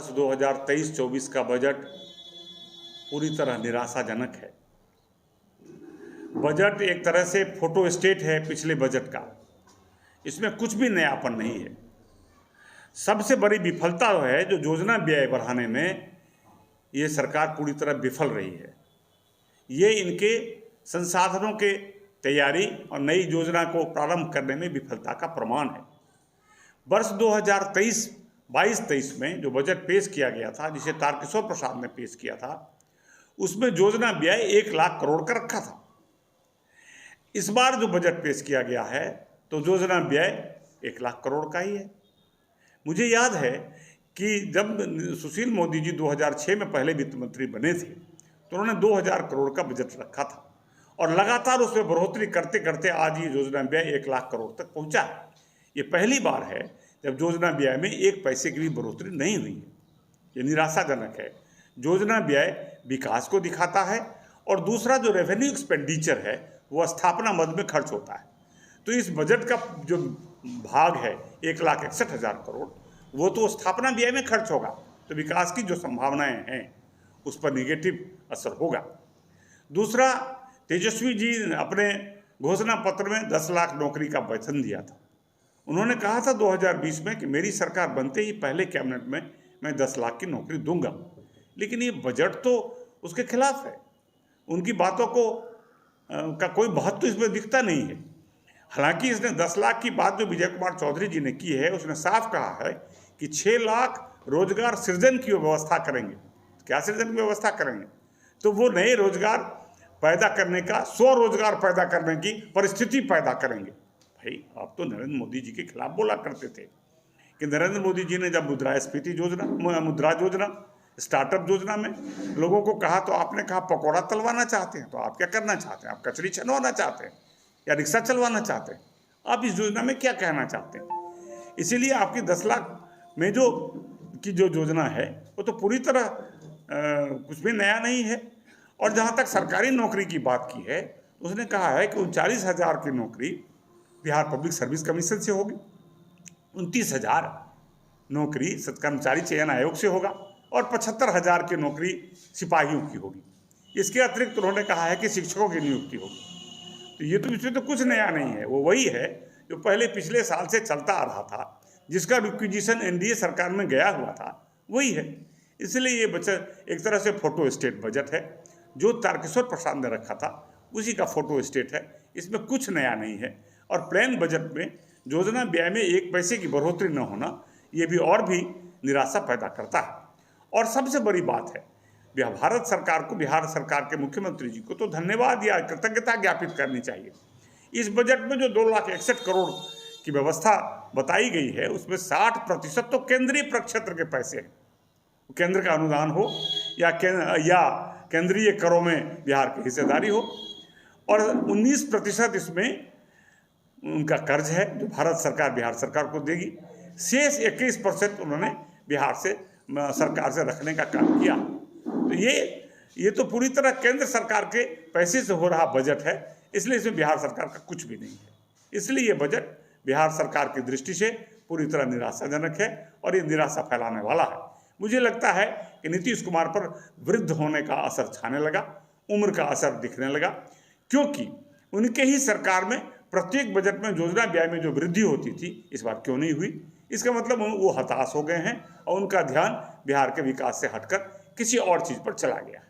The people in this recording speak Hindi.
वर्ष 2023-24 का बजट पूरी तरह निराशाजनक है। बजट एक तरह से फोटो स्टेट है पिछले बजट का। इसमें कुछ भी नयापन नहीं है। सबसे बड़ी विफलता है जो योजना व्यय बढ़ाने में ये सरकार पूरी तरह विफल रही है। ये इनके संसाधनों के तैयारी और नई योजना को प्रारंभ करने में विफलता का प्रमाण है। वर्ष 2022-23 में जो बजट पेश किया गया था, जिसे तारकिशोर प्रसाद ने पेश किया था, उसमें योजना व्यय 1 लाख करोड़ का रखा था। इस बार जो बजट पेश किया गया है तो योजना व्यय 1 लाख करोड़ का ही है। मुझे याद है कि जब सुशील मोदी जी 2006 में पहले वित्त मंत्री बने थे तो उन्होंने 2000 करोड़ का बजट रखा था और लगातार उसमें बढ़ोतरी करते करते आज ये योजना व्यय 1 लाख करोड़ तक पहुंचा है। ये पहली बार है जब योजना व्यय में 1 पैसे की भी बढ़ोतरी नहीं हुई है। ये निराशाजनक है। योजना व्यय विकास को दिखाता है और दूसरा जो रेवेन्यू एक्सपेंडिचर है वो स्थापना मद में खर्च होता है। तो इस बजट का जो भाग है 1,61,000 करोड़, वो तो स्थापना व्यय में खर्च होगा, तो विकास की जो संभावनाएं हैं उस पर निगेटिव असर होगा। दूसरा, तेजस्वी जी ने अपने घोषणा पत्र में 10 लाख नौकरी का वचन दिया था। उन्होंने कहा था 2020 में कि मेरी सरकार बनते ही पहले कैबिनेट में मैं 10 लाख की नौकरी दूंगा, लेकिन ये बजट तो उसके खिलाफ है। उनकी बातों को का कोई महत्व तो इसमें दिखता नहीं है। हालांकि इसने 10 लाख की बात जो विजय कुमार चौधरी जी ने की है, उसने साफ कहा है कि 6 लाख रोजगार सृजन की व्यवस्था करेंगे। क्या सृजन की व्यवस्था करेंगे? तो वो नए रोजगार पैदा करने का, स्वरोजगार पैदा करने की परिस्थिति पैदा करेंगे। भाई, आप तो नरेंद्र मोदी जी के खिलाफ बोला करते थे कि नरेंद्र मोदी जी ने जब मुद्रास्फीति योजना, मुद्रा योजना, स्टार्टअप योजना में लोगों को कहा तो आपने कहा पकौड़ा तलवाना चाहते हैं। तो आप क्या करना चाहते हैं? आप कचरी छनवाना चाहते हैं या रिक्शा चलवाना चाहते हैं? आप इस योजना में क्या कहना चाहते हैं? इसीलिए आपकी 10 लाख में जो योजना है वो तो पूरी तरह कुछ भी नया नहीं है। और जहाँ तक सरकारी नौकरी की बात की है, उसने कहा है कि 39,000 की नौकरी बिहार पब्लिक सर्विस कमीशन से होगी, 29,000 नौकरी कर्मचारी चयन आयोग से होगा और 75,000 की नौकरी सिपाहियों की होगी। इसके अतिरिक्त उन्होंने कहा है कि शिक्षकों की नियुक्ति होगी। तो ये तो इसमें तो कुछ नया नहीं है। वो वही है जो पहले पिछले साल से चलता आ रहा था, जिसका रिक्विजिशन एनडीए सरकार में गया हुआ था, वही है। इसलिए ये बजट एक तरह से फोटो स्टेट बजट है। जो तारकिशोर प्रसाद ने रखा था उसी का फोटो स्टेट है। इसमें कुछ नया नहीं है। और प्लान बजट में योजना व्यय में 1 पैसे की बढ़ोतरी न होना, ये भी और भी निराशा पैदा करता है। और सबसे बड़ी बात है, भारत सरकार को, बिहार सरकार के मुख्यमंत्री जी को तो धन्यवाद या कृतज्ञता ज्ञापित करनी चाहिए। इस बजट में जो 2,61 करोड़ की व्यवस्था बताई गई है, उसमें 60% तो केंद्रीय प्रक्षेत्र के पैसे हैं। केंद्र का अनुदान हो या केंद्रीय करों में बिहार की हिस्सेदारी हो, और 19% इसमें उनका कर्ज है जो भारत सरकार बिहार सरकार को देगी। शेष 21% उन्होंने बिहार से सरकार से रखने का काम किया। तो ये तो पूरी तरह केंद्र सरकार के पैसे से हो रहा बजट है। इसलिए इसमें बिहार सरकार का कुछ भी नहीं है। इसलिए ये बजट बिहार सरकार की दृष्टि से पूरी तरह निराशाजनक है और ये निराशा फैलाने वाला है। मुझे लगता है कि नीतीश कुमार पर वृद्ध होने का असर छाने लगा, उम्र का असर दिखने लगा, क्योंकि उनके ही सरकार में प्रत्येक बजट में योजना व्यय में जो वृद्धि होती थी, इस बार क्यों नहीं हुई? इसका मतलब वो हताश हो गए हैं और उनका ध्यान बिहार के विकास से हटकर किसी और चीज़ पर चला गया है।